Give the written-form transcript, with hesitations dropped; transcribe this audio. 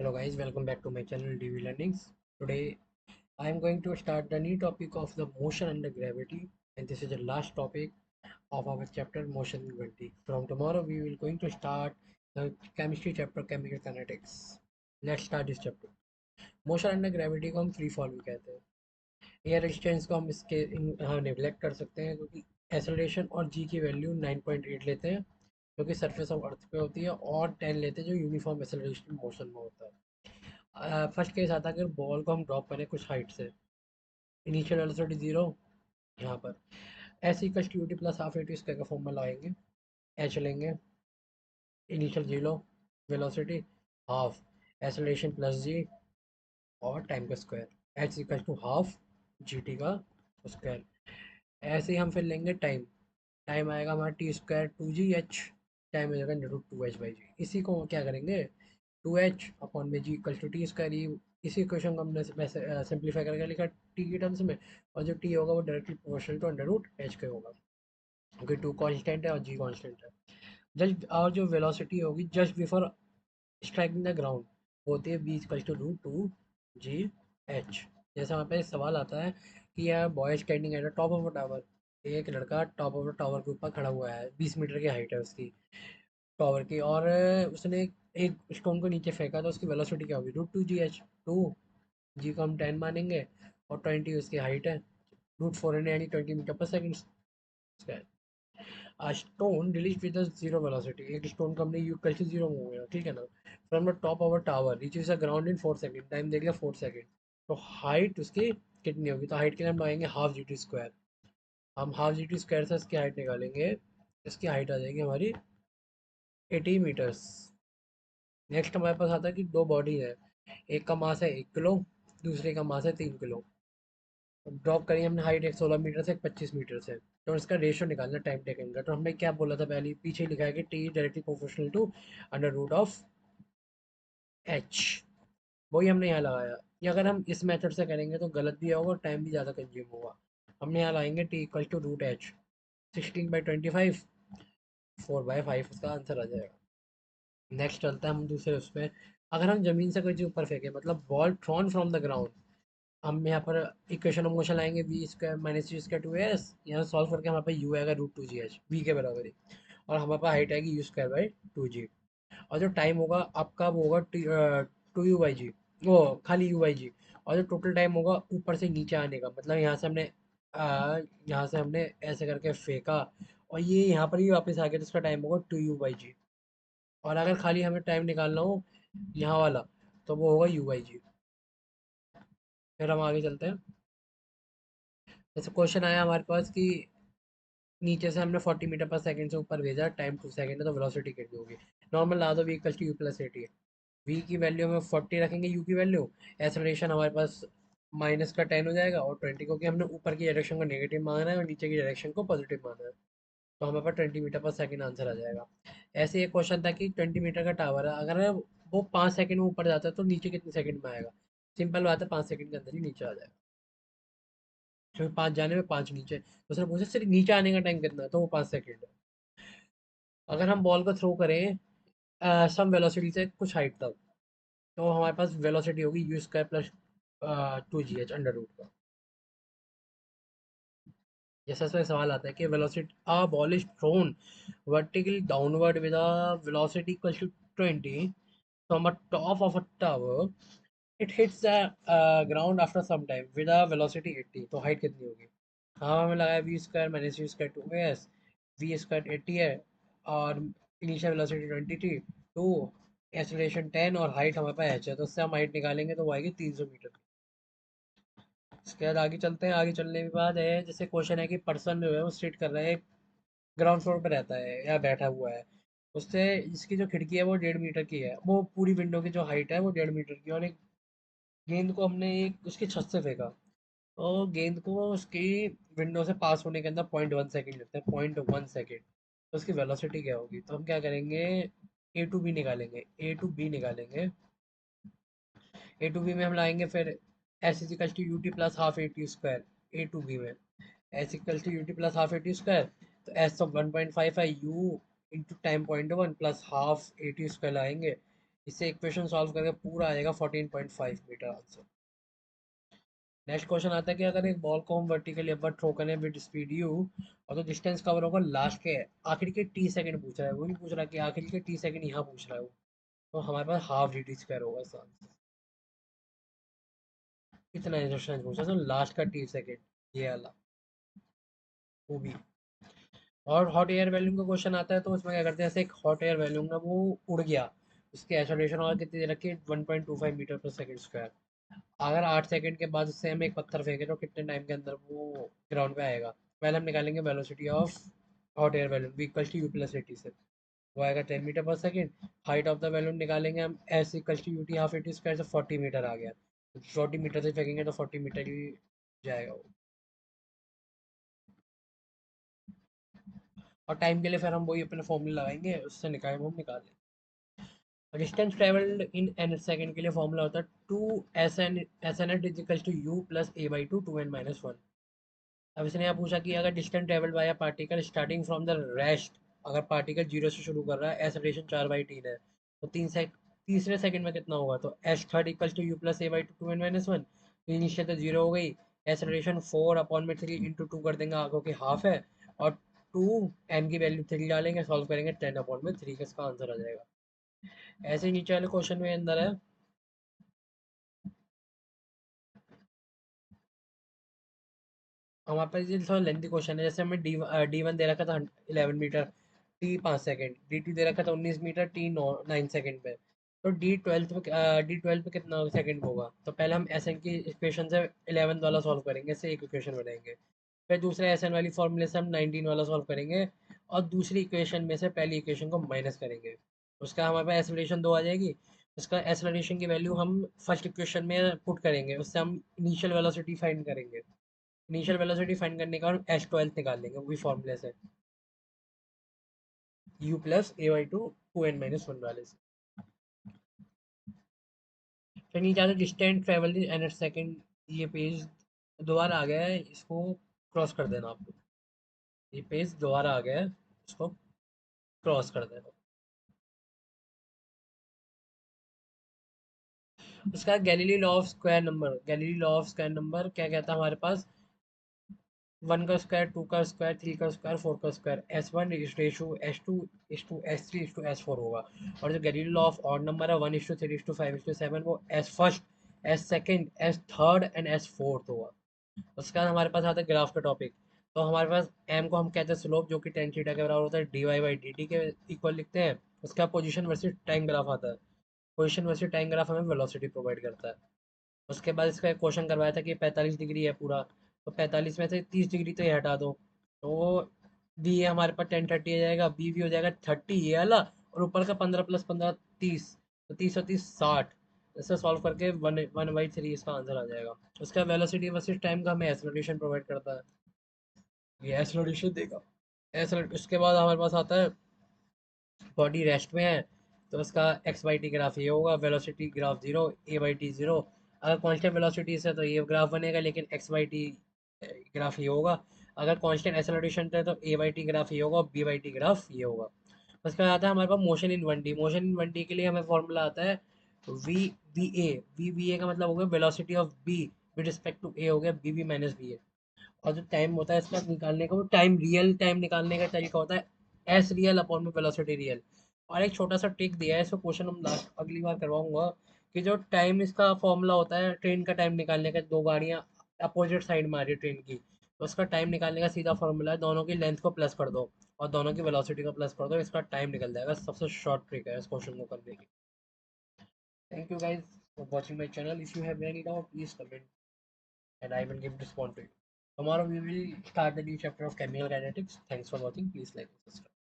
Hello guys, welcome back to my channel DV Learnings. Today I am going to start the new topic of the motion under gravity, and this is the last topic of our chapter motion in 20. From tomorrow we will going to start the chemistry chapter chemical kinetics. Let's start this chapter. Motion under gravity को हम free fall भी कहते हैं। Air resistance को हम इसके हाँ neglect कर सकते हैं क्योंकि एक्सेलरेशन और जी की वैल्यू 9.8 लेते हैं जो कि सरफेस ऑफ अर्थ पे होती है, और 10 लेते हैं जो यूनिफॉर्म एक्सेलरेशन मोशन में होता है। फर्स्ट केस आता है अगर बॉल को हम ड्रॉप करें कुछ हाइट से, इनिशियल वेलोसिटी जीरो, यहाँ पर S equal to T plus half A T square का फॉर्म में लाएंगे। एच लेंगे, initial zero velocity, half acceleration plus G और टाइम का square, H equal to half G T का स्क्वायर। ऐसे ही हम फिर लेंगे टाइम। टाइम आएगा हमारा टी स्क्वायर टू जी एच, टाइम हो जाएगा root two H by G. इसी को क्या करेंगे, टू एच अपॉन में G equal to T square. इसी क्वेश्चन को हमने सिंप्लीफाई करके लिखा टी की टर्म्स में, और जो टी होगा वो directly proportional to under root H के होगा क्योंकि टू कांस्टेंट है और जी कांस्टेंट है। जस्ट और जो वेलोसिटी होगी just before striking the ground होती है be equal to root two ji h. जैसे वहाँ पे सवाल आता है कि यार boy standing at the top of a tower, एक लड़का टॉप ऑफ द टावर के ऊपर खड़ा हुआ है, 20 मीटर की हाइट है उसकी टावर की, और उसने एक स्टोन को नीचे फेंका तो उसकी वेलोसिटी क्या होगी, रूट टू जी एच। टू जी को हम 10 मानेंगे और 20 उसकी हाइट है, रूट 400 यानी 20 मीटर पर second. A stone released with a zero velocity, एक स्टोन को हमने यू कल से जीरो मूव हुआ, ठीक है ना, from the top of a tower reaches the ground in 4 second, time देख लिया 4 सेकेंड। तो हाइट उसकी कितनी होगी, तो हाइट के लिए हम लगाएंगे हाफ जी टी स्क्वायर। हम हाफ जी टी स्क्वायर से इसकी हाइट निकालेंगे, इसकी हाइट आ जाएगी हमारी 80 मीटर्स। नेक्स्ट हमारे पास आता है कि दो बॉडी है, एक का मास है 1 किलो, दूसरे का मास है 3 किलो। ड्रॉप करी हमने हाइट एक 16 मीटर से एक 25 मीटर से, तो इसका रेशियो निकालना टाइम टेकन का। तो हमने क्या बोला था पहले, पीछे लिखा है कि T directly proportional to under root of H, वही हमने यहाँ लगाया। ये अगर हम इस मेथड से करेंगे तो गलत भी होगा और टाइम भी ज़्यादा कंज्यूम होगा। हमने यहाँ लाएंगे T equal to root H, 16/25, 4/5 उसका आंसर आ जाएगा। नेक्स्ट चलता है हम दूसरे उसमें। अगर हम जमीन से कोई चीज़ ऊपर फेंके, मतलब ball thrown from the ground, हम यहाँ पर इक्वेशन ऑफ मोशन लाएंगे v square minus u square two s, यहाँ सॉल्व करके हमारे पास यू आएगा रूट टू जी एच वी के बराबर ही, और हमारे पास हाइट आएगी u square by two g. और जो टाइम होगा आपका वो होगा टू यू बाई जी, वो खाली यू बाई जी। और जो टोटल टाइम होगा ऊपर से नीचे आने का, मतलब यहाँ से हमने यहाँ से हमने ऐसे करके फेंका और ये यहाँ पर ही वापस आ गया, तो इसका टाइम होगा टू यू बाई जी। और अगर खाली हमें टाइम निकालना हो यहाँ वाला, तो वो होगा यू बाई जी। फिर हम आगे चलते हैं। जैसे क्वेश्चन आया हमारे पास कि नीचे से हमने 40 मीटर पर सेकंड से ऊपर भेजा, टाइम 2 सेकंड है, तो वेलोसिटी कितनी होगी। नॉर्मल ला दो v equal to u plus at है, वी की वैल्यू में 40 रखेंगे, यू की वैल्यू, एक्सेलरेशन हमारे पास माइनस का 10 हो जाएगा, और 20 क्योंकि हमने ऊपर की डायरेक्शन को नेगेटिव माना है और नीचे की डायरेक्शन को पॉजिटिव माना है, तो हमारे पास 20 मीटर पर सेकंड आंसर आ जाएगा। ऐसे एक क्वेश्चन था कि 20 मीटर का टावर है, अगर वो 5 सेकंड में ऊपर जाता है तो नीचे कितने सेकंड में आएगा। सिंपल बात है, 5 सेकंड के अंदर ही नीचे आ जाएगा, क्योंकि 5 जाने में 5 नीचे, तो उसने पूछा सिर्फ नीचे आने का टाइम कितना है, तो वो 5 सेकंड है। अगर हम बॉल को थ्रो करें सम वेलोसिटी से कुछ हाइट तक, तो हमारे पास वेलोसिटी होगी यू स्क्वायर प्लस टू जी एच अंडर रूट का। जैसा इसमें सवाल आता है कि velocity a ball is thrown vertically downward with a velocity equal to 20 from a top of a tower, it hits the ground after some time with a velocity 80, तो height कितनी होगी। हाँ हमें लगाया v square minus u square two s, v square 80 है और initial velocity 20 थी, to acceleration 10 और हाइट हमारे पास एच है, तो उससे हम हाइट निकालेंगे तो वो आएगी 300 मीटर। उसके बाद आगे चलते हैं। आगे चलने के बाद है जैसे क्वेश्चन है कि पर्सन जो है वो स्टेट कर रहा है ग्राउंड फ्लोर पर रहता है या बैठा हुआ है, उससे इसकी जो खिड़की है वो 1.5 मीटर की है, वो पूरी विंडो की जो हाइट है वो 1.5 मीटर की, और एक गेंद को हमने एक उसकी छत से फेंका, तो गेंद को उसकी विंडो से पास होने के अंदर 0.1 सेकेंड लगता है, 0.1 सेकेंड। तो उसकी वेलोसिटी क्या होगी, तो हम क्या करेंगे, ए टू बी निकालेंगे, ए टू बी निकालेंगे। ए टू बी में हम लाएंगे फिर S equal to you T plus half A T square, A to B में S equal to you T plus half A T square, तो एस ऑफ 1.5 है, U into time 0.1 plus half A T square लाएंगे, इससे equation solve करके पूरा आ जाएगा 14.5 metre answer. Next question आता है कि अगर एक बॉल को हम वर्टिकली अपवर्ड थ्रो करें विद स्पीड यू, और तो डिस्टेंस कवर होगा लास्ट के आखिरी के टी सेकंड पूछ रहा है, वो नहीं पूछ रहा कि आखिरी के टी सेकंड यहाँ पूछ रहा है वो। तो हमारे पास हाफ डी टी स्क्वायर होगा इसका आंसर। कितना डिस्टेंस पूछा तो लास्ट का टी सेकंड ये वाला वो भी। और हॉट एयर बैलून का क्वेश्चन आता है तो उसमें क्या करते हैं, जैसे एक हॉट एयर बैलून है वो उड़ गया, उसकी एक्सेलरेशन और कितनी दे रखी है 1.25 मीटर पर सेकंड स्क्वायर। अगर 8 सेकंड के बाद उससे हम एक पत्थर फेंके तो कितने टाइम के अंदर वो ग्राउंड पे आएगा। पहले हम निकालेंगे velocity of hot air balloon v equals to u plus at से, वो आएगा 10 metre per second. Height of the balloon निकालेंगे हम s equals to you t half at square से 40 मीटर आ गया, 40 मीटर से फेंकेंगे तो 40 मीटर ही जाएगा वो। और टाइम के लिए फिर हम वही अपने फॉर्मूला लगाएंगे, उससे निकाल हम निकाल लेंगे। Distance travelled in n second के लिए फॉर्मूला होता है two s n at equals to u plus a by two two n minus one. अब इसने यहाँ पूछा कि अगर distance travelled by particle starting from the rest, अगर पार्टिकल जीरो से शुरू कर रहा है एक्सेलरेशन 4/3 है, तो तीसरे सेकंड में कितना होगा, तो s third equals to u plus a by two two n minus one. तो इनिशियल तो जीरो हो गई, एक्सेलरेशन 4/3 इंटू टू कर देंगे आगे की हाफ है, और टू एन की वैल्यू 3 डालेंगे, सॉल्व करेंगे 10/3 का इसका आंसर आ जाएगा। ऐसे ही नीचे वाले क्वेश्चन में अंदर है, हमारे पास ये थोड़ा लेंथी क्वेश्चन है। जैसे हमें डी वन दे रखा था 11 meter, T 5 second, D two दे रखा था 19 मीटर, टी 9 सेकंड पे। तो डी ट्वेल्थ पे कितना सेकंड होगा, तो पहले हम एस एन की इक्वेशन से 11 वाला सॉल्व करेंगे, इससे एक इक्वेशन बनाएंगे। फिर दूसरे एस एन वाली फॉर्मूले से हम 19 वाला सॉल्व करेंगे, और दूसरी इक्वेशन में से पहली इक्वेशन को माइनस करेंगे। उसका हमारे पास एक्सेलरेशन दो आ जाएगी, उसका एक्सेलरेशन की वैल्यू हम फर्स्ट इक्वेशन में पुट करेंगे, उससे हम इनिशियल वेलोसिटी फाइंड करेंगे। इनिशियल वेलोसिटी फाइंड करने का और एस ट्वेल्थ निकाल लेंगे वही फॉर्मूले से, u plus a by two two n minus one वाले से। फिर नीचे आता है distance travel in n second. ये पेज दोबारा आ गया है, इसको क्रॉस कर देना आपको। ये पेज दोबारा आ गया है, इसको क्रॉस कर देना। उसका Galilei law of square number, Galilei law of square number क्या कहता है हमारे पास, वन का स्क्वायर, टू का स्क्वायर, थ्री का स्क्वायर, फोर का square, S one is ratio S two is to S three is to S four होगा। और जो Galilei law of odd number है, one is to three is to five is to seven, वो S first, S second, S third and S fourth होगा। उसके बाद हमारे पास आता है ग्राफ का टॉपिक। तो हमारे पास एम को हम कहते हैं स्लोप, जो कि टेन थीटा के बराबर होता है, d y by d t के इक्वल लिखते हैं। उसका पोजीशन वर्सेस टाइम ग्राफ आता है, पोजीशन वर्सेस टाइम ग्राफ हमें वेलोसिटी प्रोवाइड करता है। उसके बाद इसका एक क्वेश्चन करवाया था कि 45 डिग्री है पूरा, तो 45 में से 30 डिग्री तो ये हटा दो, तो बी ए हमारे पास 1030 आ जाएगा, बी भी हो जाएगा 30 ये वाला, और ऊपर का 15 + 15 30, तो 30 और 30 60। इसे सॉल्व करके वन 1/3 इसका आंसर आ जाएगा। उसका वेलोसिटी वर्सेस टाइम का हमें एक्सेलरेशन प्रोवाइड करता है, ये एक्सेलरेशन देगा। उसके बाद हमारे पास आता है बॉडी रेस्ट में है, तो उसका एक्स बाई टी ग्राफ ये होगा, velocity graph zero, A by T zero. अगर कांस्टेंट वेलोसिटी से तो ये ग्राफ बनेगा, लेकिन एक्स बाई टी ग्राफ ये होगा। अगर कांस्टेंट एक्सेलरेशन है तो ए बाई टी ग्राफ ये होगा, बी बाई टी ग्राफ ये होगा। उसके बाद आता है हमारे पास motion in one D. Motion in one D के लिए हमें फॉर्मूला आता है वी वी ए का मतलब हो गया velocity of B with respect to A, हो गया B B minus B A. और जो टाइम होता है इसका निकालने का, वो टाइम रियल टाइम निकालने का तरीका होता है एस रियल अपॉन में वेलोसिटी रियल। और एक छोटा सा ट्रिक दिया है, इसको क्वेश्चन हम लास्ट अगली बार करवाऊंगा, कि जो टाइम इसका फॉर्मूला होता है ट्रेन का टाइम निकालने का, दो गाड़ियाँ अपोजिट साइड में आ रही है ट्रेन की, तो उसका टाइम निकालने का सीधा फॉर्मूला है दोनों की लेंथ को प्लस कर दो और दोनों की वेलोसिटी को प्लस कर दो, इसका टाइम निकल जाएगा। सबसे शॉर्ट ट्रिक है इस क्वेश्चन को करने की। Thank you guys for watching my channel. If you have any doubt please comment and I will give response to you. Tomorrow we will start the new chapter of chemical kinetics. Thanks for watching. Please like and subscribe.